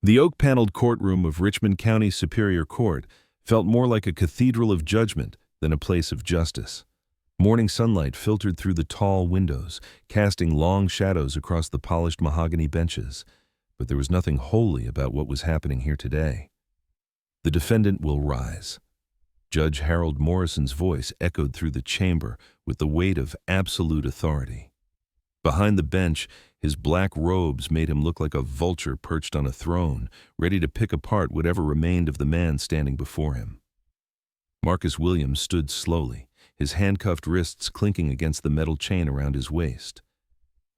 The oak-paneled courtroom of Richmond County Superior Court felt more like a cathedral of judgment than a place of justice. Morning sunlight filtered through the tall windows, casting long shadows across the polished mahogany benches, but there was nothing holy about what was happening here today. The defendant will rise. Judge Harold Morrison's voice echoed through the chamber with the weight of absolute authority. Behind the bench, his black robes made him look like a vulture perched on a throne, ready to pick apart whatever remained of the man standing before him. Marcus Williams stood slowly, his handcuffed wrists clinking against the metal chain around his waist.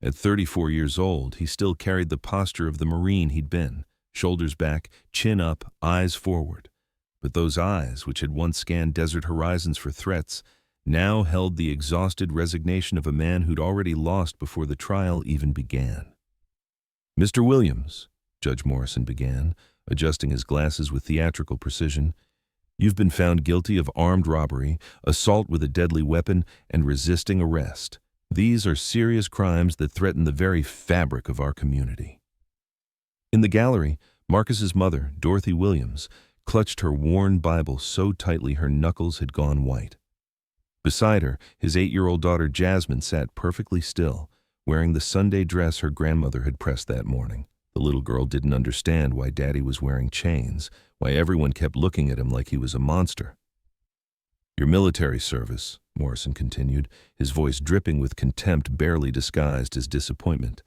At 34 years old, he still carried the posture of the Marine he'd been, shoulders back, chin up, eyes forward. But those eyes, which had once scanned desert horizons for threats, now held the exhausted resignation of a man who'd already lost before the trial even began. "Mr. Williams," Judge Morrison began, adjusting his glasses with theatrical precision, "you've been found guilty of armed robbery, assault with a deadly weapon, and resisting arrest. These are serious crimes that threaten the very fabric of our community." In the gallery, Marcus's mother, Dorothy Williams, clutched her worn Bible so tightly her knuckles had gone white. Beside her, his 8-year-old daughter Jasmine sat perfectly still, wearing the Sunday dress her grandmother had pressed that morning. The little girl didn't understand why Daddy was wearing chains, why everyone kept looking at him like he was a monster. "Your military service," Morrison continued, his voice dripping with contempt barely disguised as disappointment,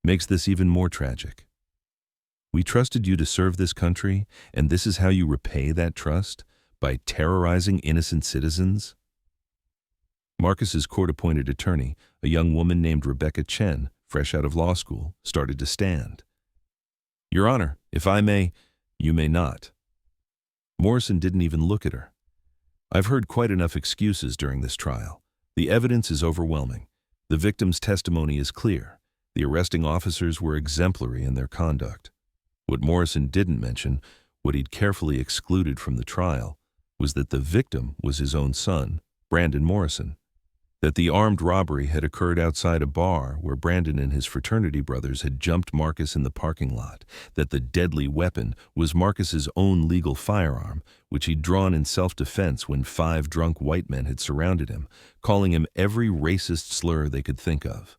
"makes this even more tragic. We trusted you to serve this country, and this is how you repay that trust? By terrorizing innocent citizens?" Marcus's court-appointed attorney, a young woman named Rebecca Chen, fresh out of law school, started to stand. "Your Honor, if I may—" "You may not." Morrison didn't even look at her. "I've heard quite enough excuses during this trial. The evidence is overwhelming. The victim's testimony is clear. The arresting officers were exemplary in their conduct." What Morrison didn't mention, what he'd carefully excluded from the trial, was that the victim was his own son, Brandon Morrison. That the armed robbery had occurred outside a bar where Brandon and his fraternity brothers had jumped Marcus in the parking lot. That the deadly weapon was Marcus's own legal firearm, which he'd drawn in self-defense when 5 drunk white men had surrounded him, calling him every racist slur they could think of.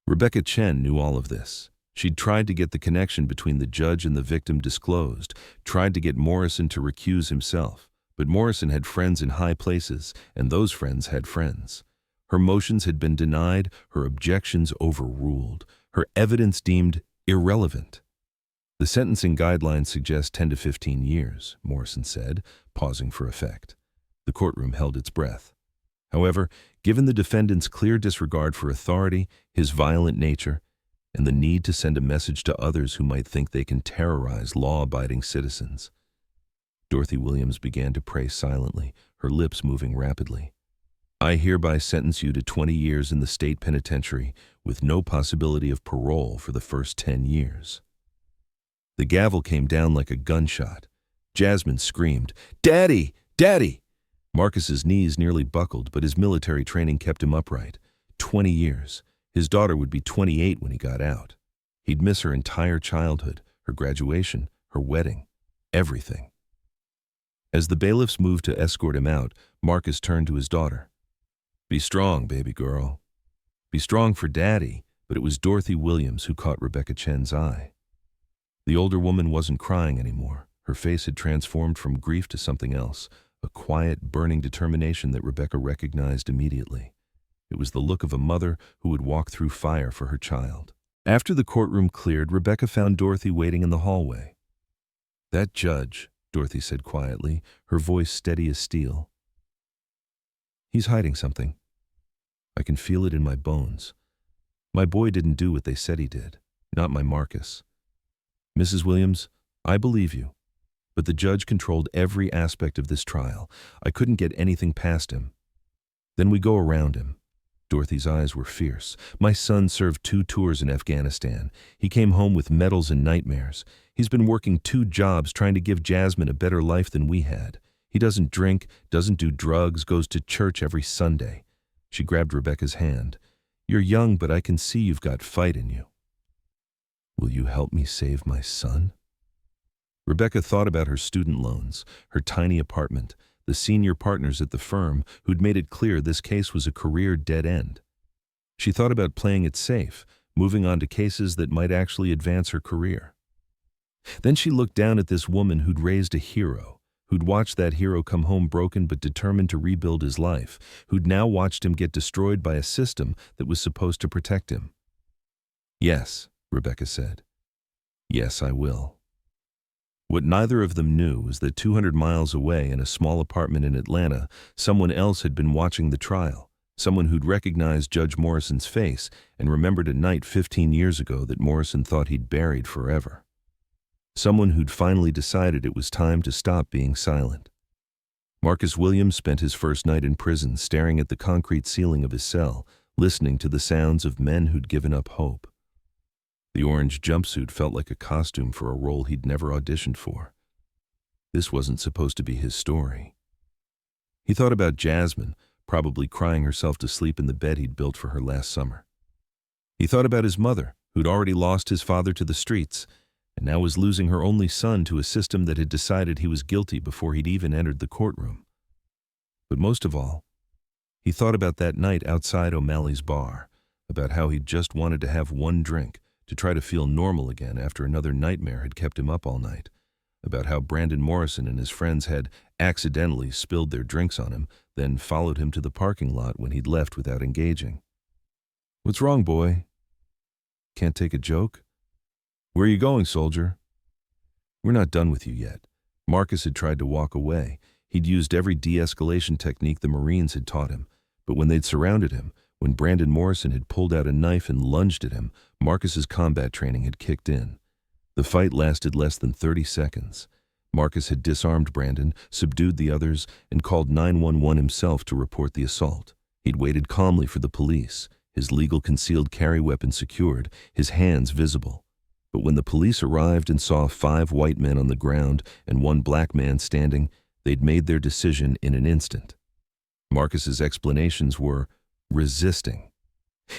Rebecca Chen knew all of this. She'd tried to get the connection between the judge and the victim disclosed, tried to get Morrison to recuse himself. But Morrison had friends in high places, and those friends had friends. Her motions had been denied, her objections overruled, her evidence deemed irrelevant. "The sentencing guidelines suggest 10 to 15 years, Morrison said, pausing for effect. The courtroom held its breath. However, given the defendant's clear disregard for authority, his violent nature, and the need to send a message to others who might think they can terrorize law-abiding citizens, Dorothy Williams began to pray silently, her lips moving rapidly. "I hereby sentence you to 20 years in the state penitentiary with no possibility of parole for the first 10 years. The gavel came down like a gunshot. Jasmine screamed, "Daddy! Daddy!" Marcus's knees nearly buckled, but his military training kept him upright. 20 years. His daughter would be 28 when he got out. He'd miss her entire childhood, her graduation, her wedding, everything. As the bailiffs moved to escort him out, Marcus turned to his daughter. "Be strong, baby girl. Be strong for Daddy," but it was Dorothy Williams who caught Rebecca Chen's eye. The older woman wasn't crying anymore. Her face had transformed from grief to something else, a quiet, burning determination that Rebecca recognized immediately. It was the look of a mother who would walk through fire for her child. After the courtroom cleared, Rebecca found Dorothy waiting in the hallway. "That judge," Dorothy said quietly, her voice steady as steel. "He's hiding something. I can feel it in my bones. My boy didn't do what they said he did, not my Marcus. Mrs. Williams, I believe you, but the judge controlled every aspect of this trial. I couldn't get anything past him. Then we go around him." Dorothy's eyes were fierce. "My son served 2 tours in Afghanistan. He came home with medals and nightmares. He's been working 2 jobs trying to give Jasmine a better life than we had. He doesn't drink, doesn't do drugs, goes to church every Sunday." She grabbed Rebecca's hand. "You're young, but I can see you've got fight in you." "Will you help me save my son?" Rebecca thought about her student loans, her tiny apartment, the senior partners at the firm who'd made it clear this case was a career dead end. She thought about playing it safe, moving on to cases that might actually advance her career. Then she looked down at this woman who'd raised a hero, who'd watched that hero come home broken but determined to rebuild his life, who'd now watched him get destroyed by a system that was supposed to protect him. "Yes," Rebecca said. "Yes, I will." What neither of them knew was that 200 miles away in a small apartment in Atlanta, someone else had been watching the trial, someone who'd recognized Judge Morrison's face and remembered a night 15 years ago that Morrison thought he'd buried forever. Someone who'd finally decided it was time to stop being silent. Marcus Williams spent his first night in prison staring at the concrete ceiling of his cell, listening to the sounds of men who'd given up hope. The orange jumpsuit felt like a costume for a role he'd never auditioned for. This wasn't supposed to be his story. He thought about Jasmine, probably crying herself to sleep in the bed he'd built for her last summer. He thought about his mother, who'd already lost his father to the streets, and now was losing her only son to a system that had decided he was guilty before he'd even entered the courtroom. But most of all, he thought about that night outside O'Malley's bar, about how he'd just wanted to have one drink, to try to feel normal again after another nightmare had kept him up all night, about how Brandon Morrison and his friends had accidentally spilled their drinks on him, then followed him to the parking lot when he'd left without engaging. "What's wrong, boy? Can't take a joke? Where are you going, soldier?" "We're not done with you yet." Marcus had tried to walk away. He'd used every de-escalation technique the Marines had taught him, but when they'd surrounded him, when Brandon Morrison had pulled out a knife and lunged at him, Marcus's combat training had kicked in. The fight lasted less than 30 seconds. Marcus had disarmed Brandon, subdued the others, and called 911 himself to report the assault. He'd waited calmly for the police, his legal concealed carry weapon secured, his hands visible. But when the police arrived and saw 5 white men on the ground and 1 black man standing, they'd made their decision in an instant. Marcus's explanations were resisting.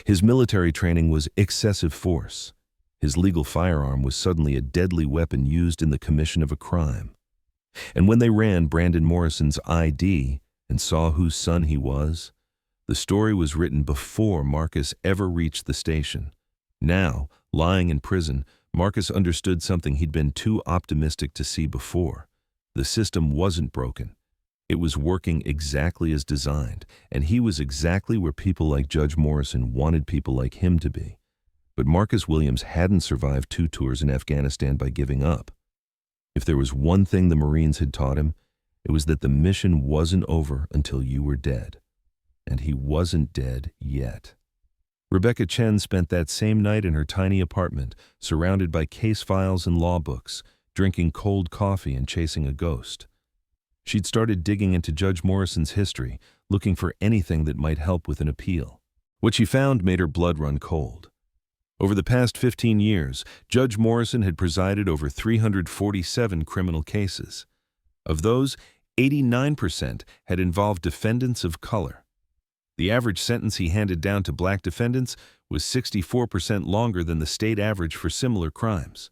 His military training was excessive force. His legal firearm was suddenly a deadly weapon used in the commission of a crime. And when they ran Brandon Morrison's ID and saw whose son he was, the story was written before Marcus ever reached the station. Now, lying in prison, Marcus understood something he'd been too optimistic to see before. The system wasn't broken. It was working exactly as designed, and he was exactly where people like Judge Morrison wanted people like him to be. But Marcus Williams hadn't survived 2 tours in Afghanistan by giving up. If there was one thing the Marines had taught him, it was that the mission wasn't over until you were dead. And he wasn't dead yet. Rebecca Chen spent that same night in her tiny apartment, surrounded by case files and law books, drinking cold coffee and chasing a ghost. She'd started digging into Judge Morrison's history, looking for anything that might help with an appeal. What she found made her blood run cold. Over the past 15 years, Judge Morrison had presided over 347 criminal cases. Of those, 89% had involved defendants of color. The average sentence he handed down to black defendants was 64% longer than the state average for similar crimes.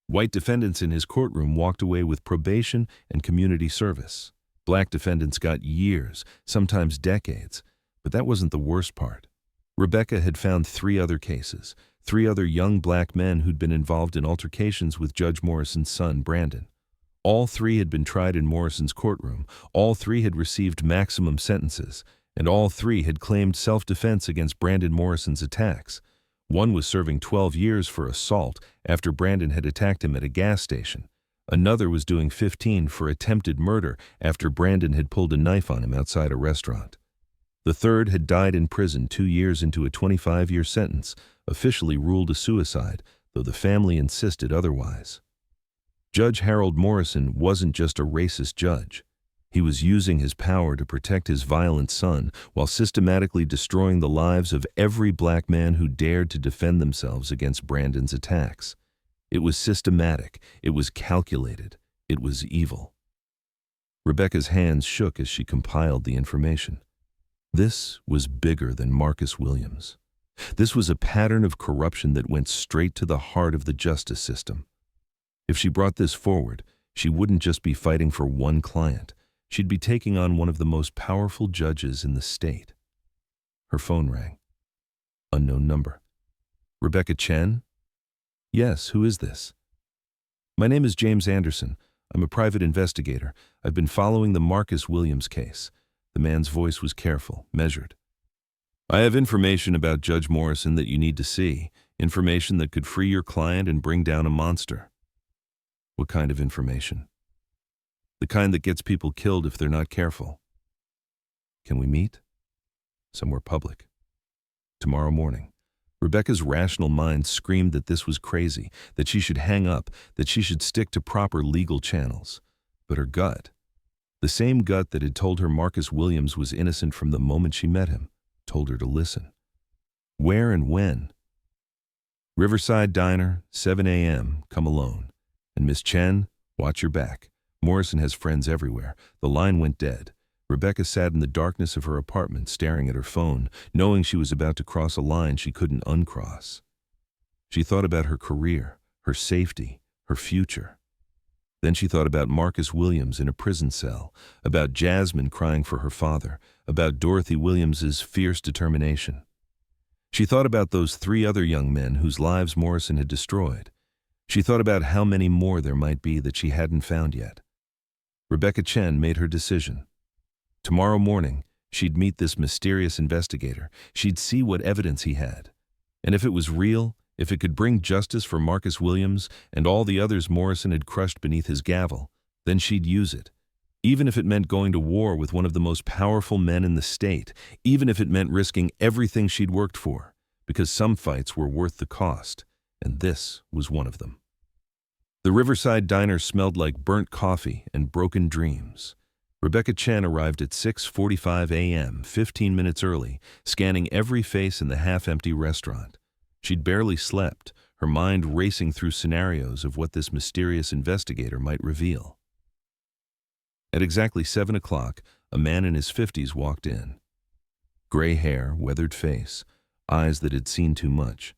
White defendants in his courtroom walked away with probation and community service. Black defendants got years, sometimes decades, but that wasn't the worst part. Rebecca had found 3 other cases, 3 other young black men who'd been involved in altercations with Judge Morrison's son, Brandon. All 3 had been tried in Morrison's courtroom, all 3 had received maximum sentences, and all 3 had claimed self-defense against Brandon Morrison's attacks. One was serving 12 years for assault after Brandon had attacked him at a gas station. Another was doing 15 for attempted murder after Brandon had pulled a knife on him outside a restaurant. The third had died in prison 2 years into a 25-year sentence, officially ruled a suicide, though the family insisted otherwise. Judge Harold Morrison wasn't just a racist judge. He was using his power to protect his violent son while systematically destroying the lives of every black man who dared to defend themselves against Brandon's attacks. It was systematic, it was calculated, it was evil. Rebecca's hands shook as she compiled the information. This was bigger than Marcus Williams. This was a pattern of corruption that went straight to the heart of the justice system. If she brought this forward, she wouldn't just be fighting for one client. She'd be taking on one of the most powerful judges in the state. Her phone rang. Unknown number. Rebecca Chen? Yes, who is this? My name is James Anderson. I'm a private investigator. I've been following the Marcus Williams case. The man's voice was careful, measured. I have information about Judge Morrison that you need to see. Information that could free your client and bring down a monster. What kind of information? The kind that gets people killed if they're not careful. Can we meet? Somewhere public. Tomorrow morning. Rebecca's rational mind screamed that this was crazy, that she should hang up, that she should stick to proper legal channels. But her gut, the same gut that had told her Marcus Williams was innocent from the moment she met him, told her to listen. Where and when? Riverside Diner, 7 a.m., come alone. And Miss Chen, watch your back. Morrison has friends everywhere. The line went dead. Rebecca sat in the darkness of her apartment, staring at her phone, knowing she was about to cross a line she couldn't uncross. She thought about her career, her safety, her future. Then she thought about Marcus Williams in a prison cell, about Jasmine crying for her father, about Dorothy Williams's fierce determination. She thought about those 3 other young men whose lives Morrison had destroyed. She thought about how many more there might be that she hadn't found yet. Rebecca Chen made her decision. Tomorrow morning, she'd meet this mysterious investigator. She'd see what evidence he had. And if it was real, if it could bring justice for Marcus Williams and all the others Morrison had crushed beneath his gavel, then she'd use it. Even if it meant going to war with one of the most powerful men in the state, even if it meant risking everything she'd worked for, because some fights were worth the cost, and this was one of them. The Riverside Diner smelled like burnt coffee and broken dreams. Rebecca Chen arrived at 6:45 a.m., 15 minutes early, scanning every face in the half-empty restaurant. She'd barely slept, her mind racing through scenarios of what this mysterious investigator might reveal. At exactly 7 o'clock, a man in his 50s walked in. Gray hair, weathered face, eyes that had seen too much.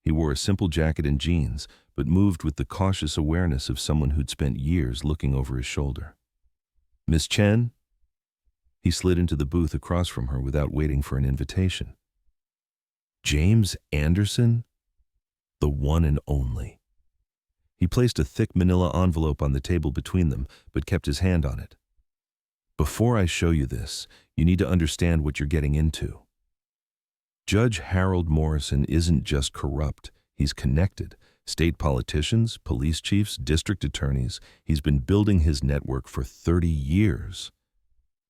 He wore a simple jacket and jeans, but moved with the cautious awareness of someone who'd spent years looking over his shoulder. Miss Chen? He slid into the booth across from her without waiting for an invitation. James Anderson? The one and only. He placed a thick manila envelope on the table between them, but kept his hand on it. Before I show you this, you need to understand what you're getting into. Judge Harold Morrison isn't just corrupt, he's connected. State politicians, police chiefs, district attorneys. He's been building his network for 30 years.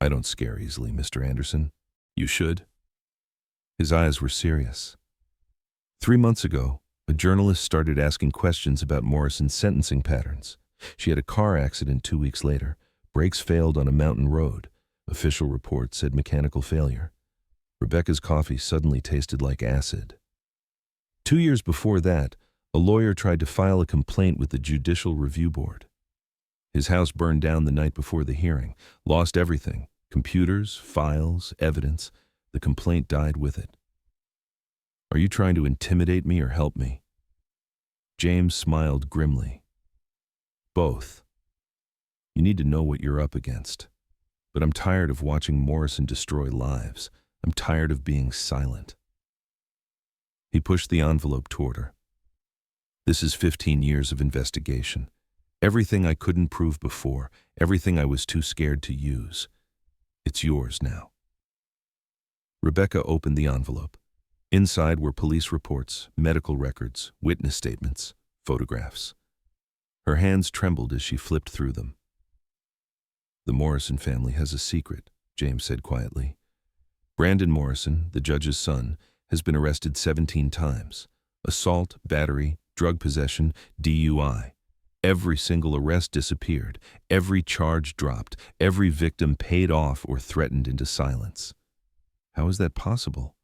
I don't scare easily, Mr. Anderson. You should. His eyes were serious. 3 months ago, a journalist started asking questions about Morrison's sentencing patterns. She had a car accident 2 weeks later. Brakes failed on a mountain road. Official report said mechanical failure. Rebecca's coffee suddenly tasted like acid. 2 years before that, a lawyer tried to file a complaint with the Judicial Review Board. His house burned down the night before the hearing, lost everything, computers, files, evidence. The complaint died with it. Are you trying to intimidate me or help me? James smiled grimly. Both. You need to know what you're up against. But I'm tired of watching Morrison destroy lives. I'm tired of being silent. He pushed the envelope toward her. This is 15 years of investigation. Everything I couldn't prove before, everything I was too scared to use. It's yours now. Rebecca opened the envelope. Inside were police reports, medical records, witness statements, photographs. Her hands trembled as she flipped through them. The Morrison family has a secret, James said quietly. Brandon Morrison, the judge's son, has been arrested 17 times. Assault, battery, drug possession, DUI. Every single arrest disappeared. Every charge dropped. Every victim paid off or threatened into silence. How is that possible?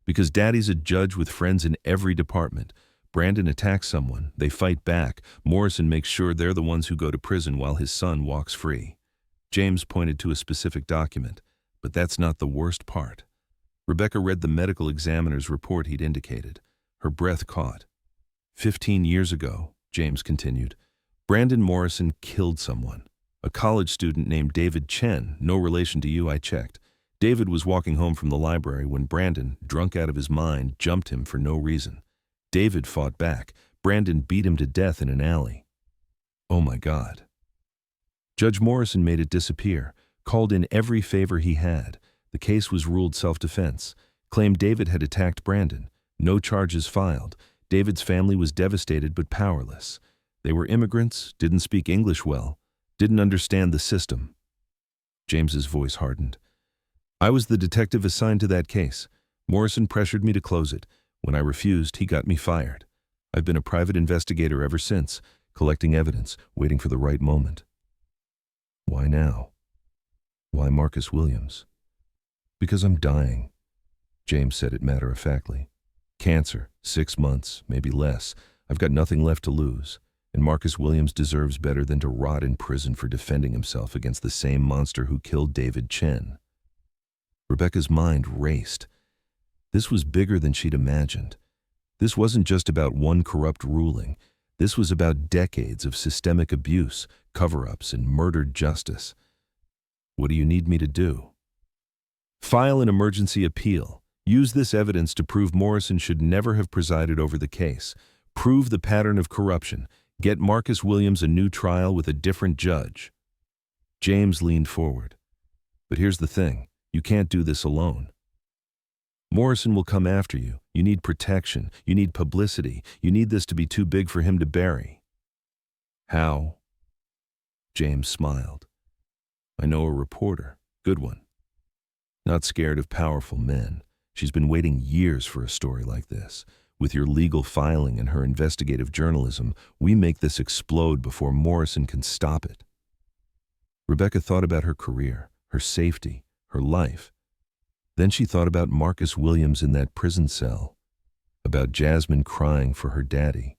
Because Daddy's a judge with friends in every department. Brandon attacks someone. They fight back. Morrison makes sure they're the ones who go to prison while his son walks free. James pointed to a specific document. But that's not the worst part. Rebecca read the medical examiner's report he'd indicated. Her breath caught. 15 years ago, James continued, Brandon Morrison killed someone. A college student named David Chen, no relation to you, I checked. David was walking home from the library when Brandon, drunk out of his mind, jumped him for no reason. David fought back. Brandon beat him to death in an alley. Oh my God. Judge Morrison made it disappear, called in every favor he had. The case was ruled self-defense, claimed David had attacked Brandon. No charges filed. David's family was devastated but powerless. They were immigrants, didn't speak English well, didn't understand the system. James's voice hardened. I was the detective assigned to that case. Morrison pressured me to close it. When I refused, he got me fired. I've been a private investigator ever since, collecting evidence, waiting for the right moment. Why now? Why Marcus Williams? Because I'm dying. James said it matter-of-factly. Cancer, 6 months, maybe less. I've got nothing left to lose. And Marcus Williams deserves better than to rot in prison for defending himself against the same monster who killed David Chen. Rebecca's mind raced. This was bigger than she'd imagined. This wasn't just about one corrupt ruling. This was about decades of systemic abuse, cover-ups, and murdered justice. What do you need me to do? File an emergency appeal. Use this evidence to prove Morrison should never have presided over the case. Prove the pattern of corruption. Get Marcus Williams a new trial with a different judge. James leaned forward. But here's the thing. You can't do this alone. Morrison will come after you. You need protection. You need publicity. You need this to be too big for him to bury. How? James smiled. I know a reporter. Good one. Not scared of powerful men. She's been waiting years for a story like this. With your legal filing and her investigative journalism, we make this explode before Morrison can stop it. Rebecca thought about her career, her safety, her life. Then she thought about Marcus Williams in that prison cell, about Jasmine crying for her daddy,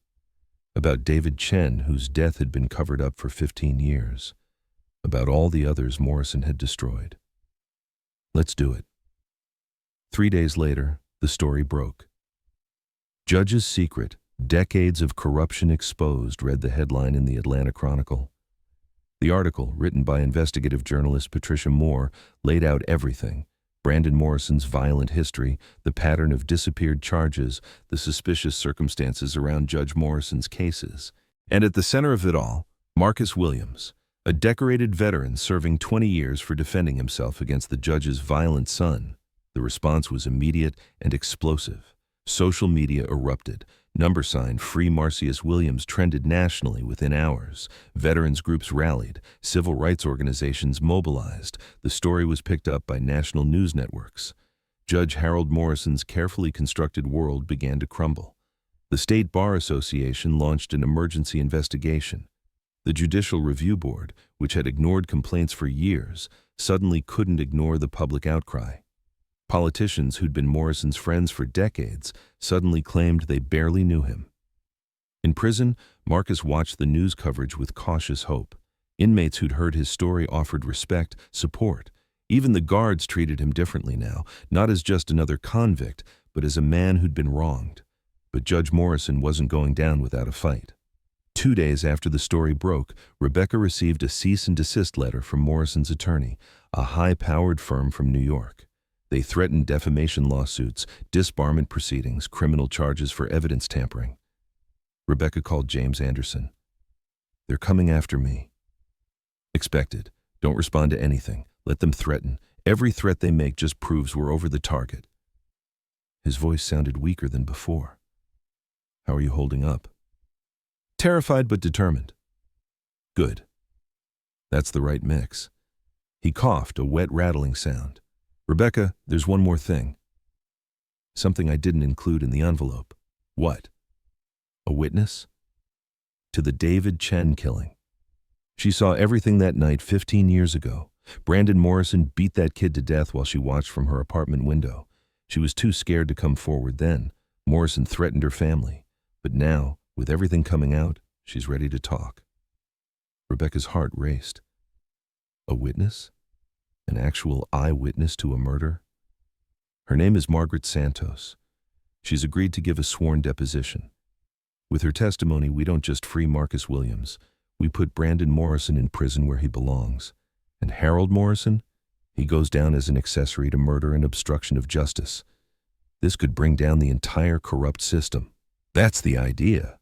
about David Chen, whose death had been covered up for 15 years, about all the others Morrison had destroyed. Let's do it. 3 days later, the story broke. Judge's Secret, Decades of Corruption Exposed, read the headline in the Atlanta Chronicle. The article, written by investigative journalist Patricia Moore, laid out everything: Brandon Morrison's violent history, the pattern of disappeared charges, the suspicious circumstances around Judge Morrison's cases. And at the center of it all, Marcus Williams, a decorated veteran serving 20 years for defending himself against the judge's violent son. The response was immediate and explosive. Social media erupted. Number sign Free Marcus Williams trended nationally within hours. Veterans groups rallied. Civil rights organizations mobilized. The story was picked up by national news networks. Judge Harold Morrison's carefully constructed world began to crumble. The State Bar Association launched an emergency investigation. The Judicial Review Board, which had ignored complaints for years, suddenly couldn't ignore the public outcry. Politicians who'd been Morrison's friends for decades suddenly claimed they barely knew him. In prison, Marcus watched the news coverage with cautious hope. Inmates who'd heard his story offered respect, support. Even the guards treated him differently now, not as just another convict, but as a man who'd been wronged. But Judge Morrison wasn't going down without a fight. 2 days after the story broke, Rebecca received a cease and desist letter from Morrison's attorney, a high-powered firm from New York. They threatened defamation lawsuits, disbarment proceedings, criminal charges for evidence tampering. Rebecca called James Anderson. They're coming after me. Expected. Don't respond to anything. Let them threaten. Every threat they make just proves we're over the target. His voice sounded weaker than before. How are you holding up? Terrified but determined. Good. That's the right mix. He coughed, a wet rattling sound. Rebecca, there's one more thing. Something I didn't include in the envelope. What? A witness? To the David Chen killing. She saw everything that night 15 years ago. Brandon Morrison beat that kid to death while she watched from her apartment window. She was too scared to come forward then. Morrison threatened her family. But now, with everything coming out, she's ready to talk. Rebecca's heart raced. A witness? An actual eyewitness to a murder? Her name is Margaret Santos. She's agreed to give a sworn deposition. With her testimony, we don't just free Marcus Williams. We put Brandon Morrison in prison where he belongs. And Harold Morrison? He goes down as an accessory to murder and obstruction of justice. This could bring down the entire corrupt system. That's the idea.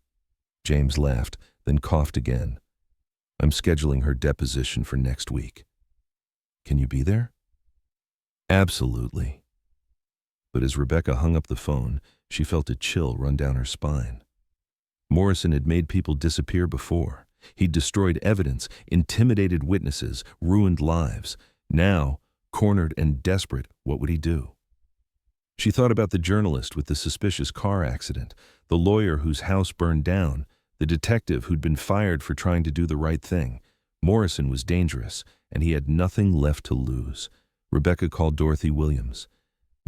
James laughed, then coughed again. I'm scheduling her deposition for next week. Can you be there? Absolutely. But as Rebecca hung up the phone, she felt a chill run down her spine. Morrison had made people disappear before. He'd destroyed evidence, intimidated witnesses, ruined lives. Now, cornered and desperate, what would he do? She thought about the journalist with the suspicious car accident, the lawyer whose house burned down, the detective who'd been fired for trying to do the right thing. Morrison was dangerous, and he had nothing left to lose. Rebecca called Dorothy Williams.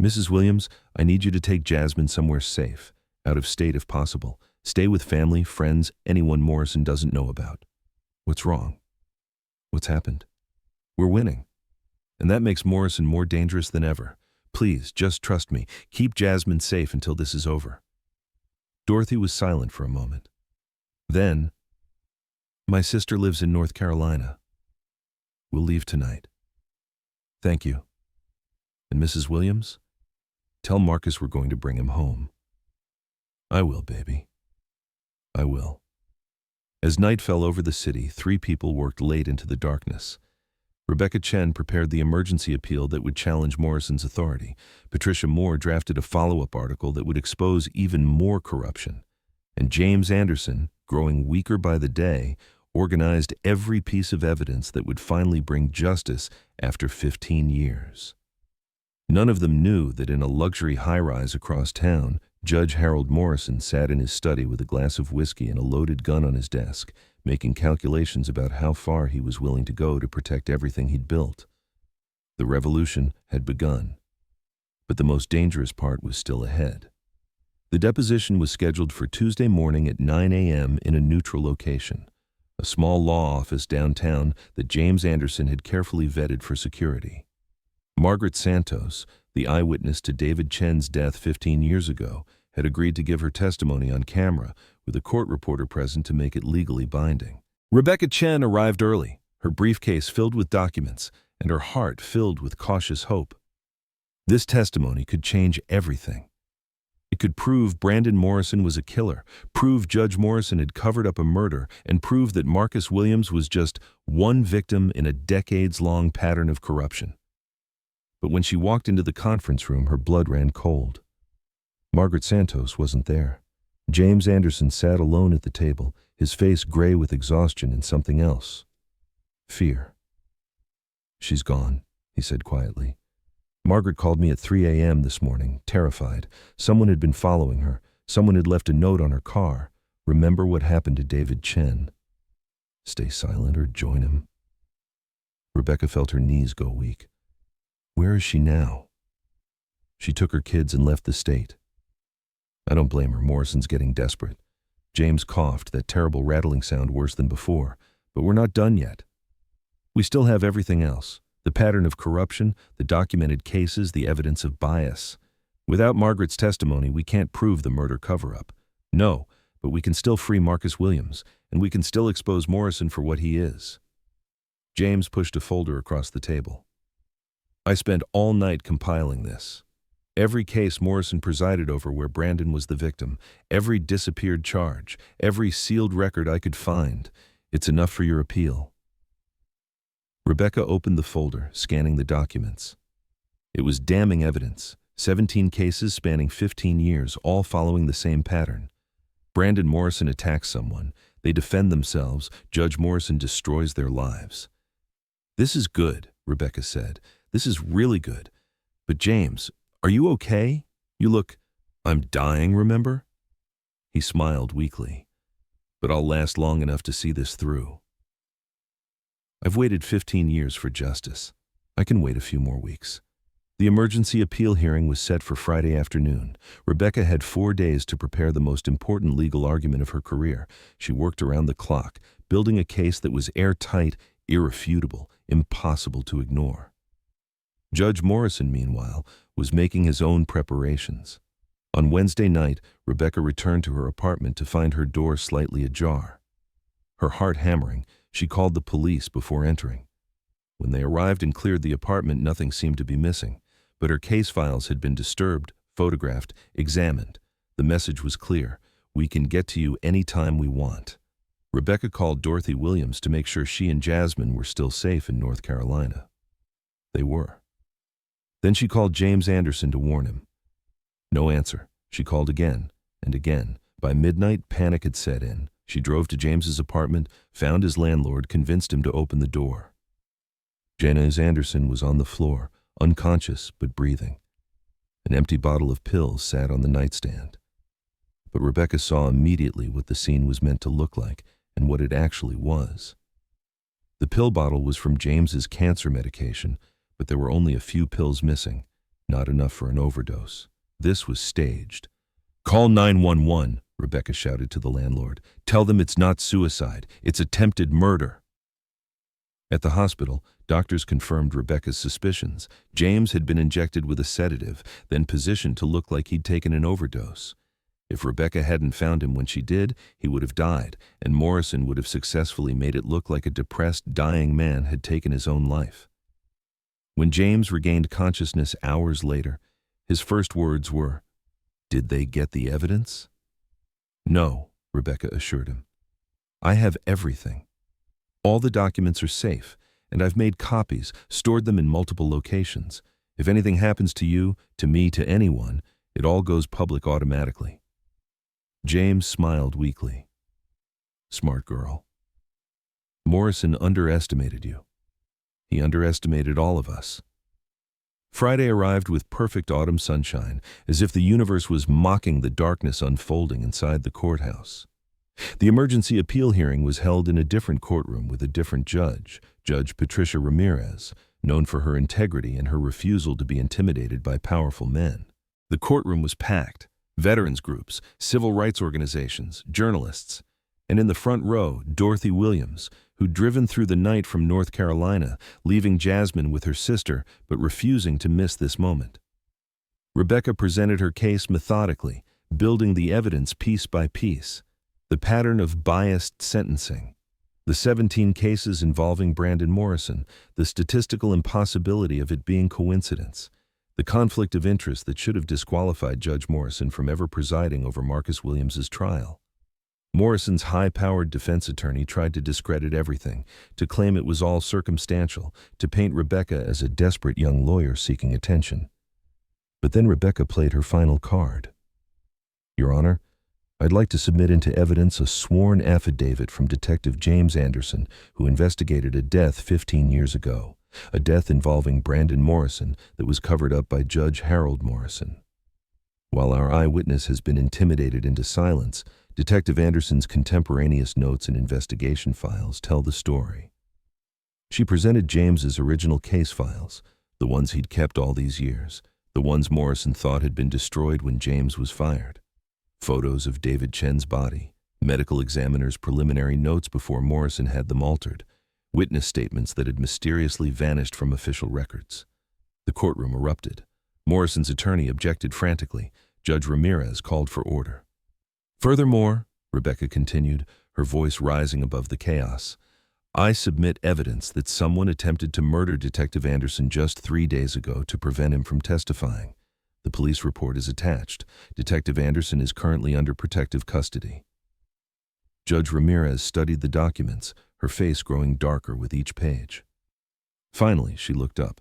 Mrs. Williams, I need you to take Jasmine somewhere safe, out of state if possible. Stay with family, friends, anyone Morrison doesn't know about. What's wrong? What's happened? We're winning. And that makes Morrison more dangerous than ever. Please, just trust me. Keep Jasmine safe until this is over. Dorothy was silent for a moment. Then, my sister lives in North Carolina. We'll leave tonight. Thank you. And Mrs. Williams? Tell Marcus we're going to bring him home. I will, baby. I will. As night fell over the city, 3 people worked late into the darkness. Rebecca Chen prepared the emergency appeal that would challenge Morrison's authority. Patricia Moore drafted a follow-up article that would expose even more corruption. And James Anderson, growing weaker by the day, organized every piece of evidence that would finally bring justice after 15 years. None of them knew that in a luxury high-rise across town, Judge Harold Morrison sat in his study with a glass of whiskey and a loaded gun on his desk, making calculations about how far he was willing to go to protect everything he'd built. The revolution had begun, but the most dangerous part was still ahead. The deposition was scheduled for Tuesday morning at 9 a.m. in a neutral location, a small law office downtown that James Anderson had carefully vetted for security. Margaret Santos, the eyewitness to David Chen's death 15 years ago, had agreed to give her testimony on camera, with a court reporter present to make it legally binding. Rebecca Chen arrived early, her briefcase filled with documents, and her heart filled with cautious hope. This testimony could change everything. It could prove Brandon Morrison was a killer, prove Judge Morrison had covered up a murder, and prove that Marcus Williams was just one victim in a decades-long pattern of corruption. But when she walked into the conference room, her blood ran cold. Margaret Santos wasn't there. James Anderson sat alone at the table, his face gray with exhaustion and something else. Fear. She's gone, he said quietly. Margaret called me at 3 a.m. this morning, terrified. Someone had been following her. Someone had left a note on her car. Remember what happened to David Chen. Stay silent or join him. Rebecca felt her knees go weak. Where is she now? She took her kids and left the state. I don't blame her. Morrison's getting desperate. James coughed, that terrible rattling sound worse than before. But we're not done yet. We still have everything else. The pattern of corruption, the documented cases, the evidence of bias. Without Margaret's testimony, we can't prove the murder cover-up. No, but we can still free Marcus Williams, and we can still expose Morrison for what he is. James pushed a folder across the table. I spent all night compiling this. Every case Morrison presided over where Brandon was the victim, every disappeared charge, every sealed record I could find. It's enough for your appeal. Rebecca opened the folder, scanning the documents. It was damning evidence, 17 cases spanning 15 years, all following the same pattern. Brandon Morrison attacks someone, they defend themselves, Judge Morrison destroys their lives. This is good, Rebecca said. This is really good. But James, are you okay? You look, I'm dying, remember? He smiled weakly. But I'll last long enough to see this through. I've waited 15 years for justice. I can wait a few more weeks. The emergency appeal hearing was set for Friday afternoon. Rebecca had 4 days to prepare the most important legal argument of her career. She worked around the clock, building a case that was airtight, irrefutable, impossible to ignore. Judge Morrison, meanwhile, was making his own preparations. On Wednesday night, Rebecca returned to her apartment to find her door slightly ajar. Her heart hammering, she called the police before entering. When they arrived and cleared the apartment, nothing seemed to be missing, but her case files had been disturbed, photographed, examined. The message was clear: we can get to you anytime we want. Rebecca called Dorothy Williams to make sure she and Jasmine were still safe in North Carolina. They were. Then she called James Anderson to warn him. No answer. She called again and again. By midnight, panic had set in. She drove to James's apartment, found his landlord, convinced him to open the door. James Anderson was on the floor, unconscious but breathing. An empty bottle of pills sat on the nightstand. But Rebecca saw immediately what the scene was meant to look like and what it actually was. The pill bottle was from James's cancer medication, but there were only a few pills missing, not enough for an overdose. This was staged. "Call 911, Rebecca shouted to the landlord. "Tell them it's not suicide, it's attempted murder." At the hospital, doctors confirmed Rebecca's suspicions. James had been injected with a sedative, then positioned to look like he'd taken an overdose. If Rebecca hadn't found him when she did, he would have died, and Morrison would have successfully made it look like a depressed, dying man had taken his own life. When James regained consciousness hours later, his first words were, "Did they get the evidence?" "No," Rebecca assured him. "I have everything. All the documents are safe, and I've made copies, stored them in multiple locations. If anything happens to you, to me, to anyone, it all goes public automatically." James smiled weakly. "Smart girl. Morrison underestimated you. He underestimated all of us." Friday arrived with perfect autumn sunshine, as if the universe was mocking the darkness unfolding inside the courthouse. The emergency appeal hearing was held in a different courtroom with a different judge, Judge Patricia Ramirez, known for her integrity and her refusal to be intimidated by powerful men. The courtroom was packed: veterans groups, civil rights organizations, journalists, and in the front row, Dorothy Williams, who'd driven through the night from North Carolina, leaving Jasmine with her sister, but refusing to miss this moment. Rebecca presented her case methodically, building the evidence piece by piece. The pattern of biased sentencing, the 17 cases involving Brandon Morrison, the statistical impossibility of it being coincidence, the conflict of interest that should have disqualified Judge Morrison from ever presiding over Marcus Williams's trial. Morrison's high-powered defense attorney tried to discredit everything, to claim it was all circumstantial, to paint Rebecca as a desperate young lawyer seeking attention. But then Rebecca played her final card. "Your Honor, I'd like to submit into evidence a sworn affidavit from Detective James Anderson, who investigated a death 15 years ago, a death involving Brandon Morrison that was covered up by Judge Harold Morrison. While our eyewitness has been intimidated into silence, Detective Anderson's contemporaneous notes and investigation files tell the story." She presented James's original case files, the ones he'd kept all these years, the ones Morrison thought had been destroyed when James was fired. Photos of David Chen's body, medical examiner's preliminary notes before Morrison had them altered, witness statements that had mysteriously vanished from official records. The courtroom erupted. Morrison's attorney objected frantically. Judge Ramirez called for order. "Furthermore," Rebecca continued, her voice rising above the chaos, "I submit evidence that someone attempted to murder Detective Anderson just 3 days ago to prevent him from testifying. The police report is attached. Detective Anderson is currently under protective custody." Judge Ramirez studied the documents, her face growing darker with each page. Finally, she looked up.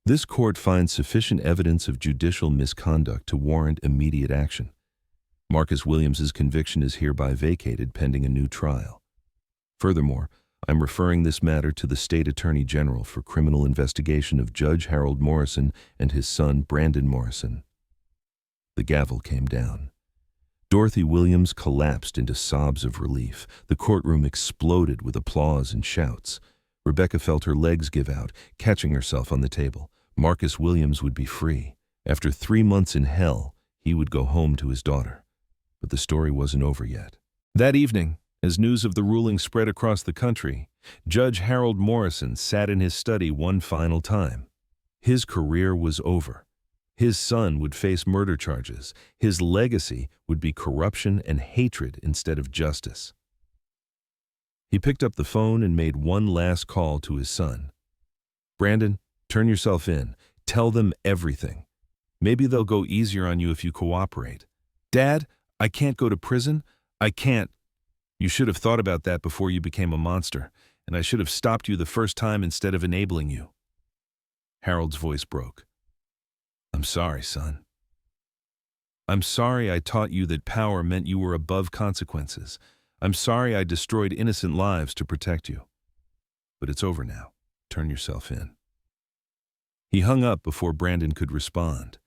"This court finds sufficient evidence of judicial misconduct to warrant immediate action. Marcus Williams's conviction is hereby vacated pending a new trial. Furthermore, I'm referring this matter to the State Attorney General for criminal investigation of Judge Harold Morrison and his son Brandon Morrison." The gavel came down. Dorothy Williams collapsed into sobs of relief. The courtroom exploded with applause and shouts. Rebecca felt her legs give out, catching herself on the table. Marcus Williams would be free. After 3 months in hell, he would go home to his daughter. But the story wasn't over yet. That evening, as news of the ruling spread across the country, Judge Harold Morrison sat in his study one final time. His career was over. His son would face murder charges. His legacy would be corruption and hatred instead of justice. He picked up the phone and made one last call to his son. "Brandon, turn yourself in. Tell them everything. Maybe they'll go easier on you if you cooperate." "Dad, I can't go to prison. I can't." "You should have thought about that before you became a monster, and I should have stopped you the first time instead of enabling you." Harold's voice broke. "I'm sorry, son. I'm sorry I taught you that power meant you were above consequences. I'm sorry I destroyed innocent lives to protect you. But it's over now. Turn yourself in." He hung up before Brandon could respond.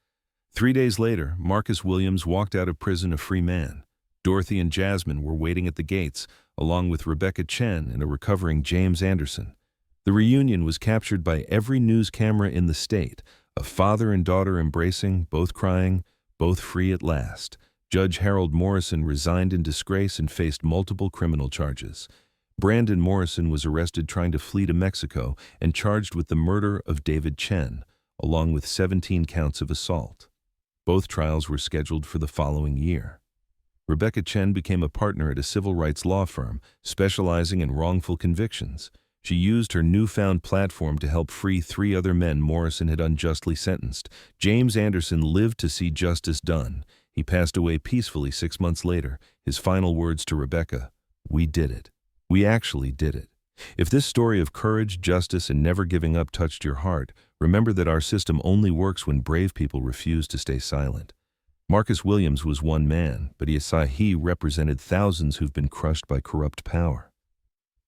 3 days later, Marcus Williams walked out of prison a free man. Dorothy and Jasmine were waiting at the gates, along with Rebecca Chen and a recovering James Anderson. The reunion was captured by every news camera in the state, a father and daughter embracing, both crying, both free at last. Judge Harold Morrison resigned in disgrace and faced multiple criminal charges. Brandon Morrison was arrested trying to flee to Mexico and charged with the murder of David Chen, along with 17 counts of assault. Both trials were scheduled for the following year. Rebecca Chen became a partner at a civil rights law firm, specializing in wrongful convictions. She used her newfound platform to help free 3 other men Morrison had unjustly sentenced. James Anderson lived to see justice done. He passed away peacefully 6 months later. His final words to Rebecca: "We did it. We actually did it." If this story of courage, justice, and never giving up touched your heart, remember that our system only works when brave people refuse to stay silent. Marcus Williams was one man, but he represented thousands who've been crushed by corrupt power.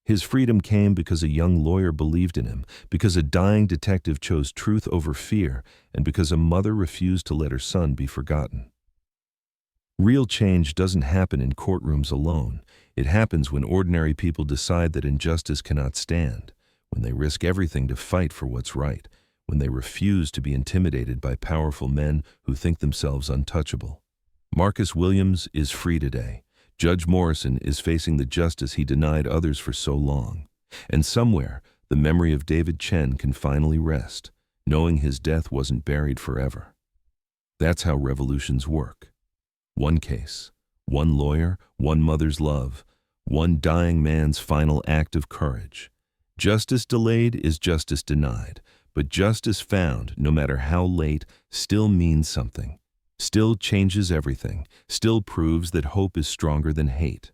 His freedom came because a young lawyer believed in him, because a dying detective chose truth over fear, and because a mother refused to let her son be forgotten. Real change doesn't happen in courtrooms alone. It happens when ordinary people decide that injustice cannot stand, when they risk everything to fight for what's right, when they refuse to be intimidated by powerful men who think themselves untouchable. Marcus Williams is free today. Judge Morrison is facing the justice he denied others for so long. And somewhere, the memory of David Chen can finally rest, knowing his death wasn't buried forever. That's how revolutions work. One case, one lawyer, one mother's love, one dying man's final act of courage. Justice delayed is justice denied, but justice found, no matter how late, still means something, still changes everything, still proves that hope is stronger than hate.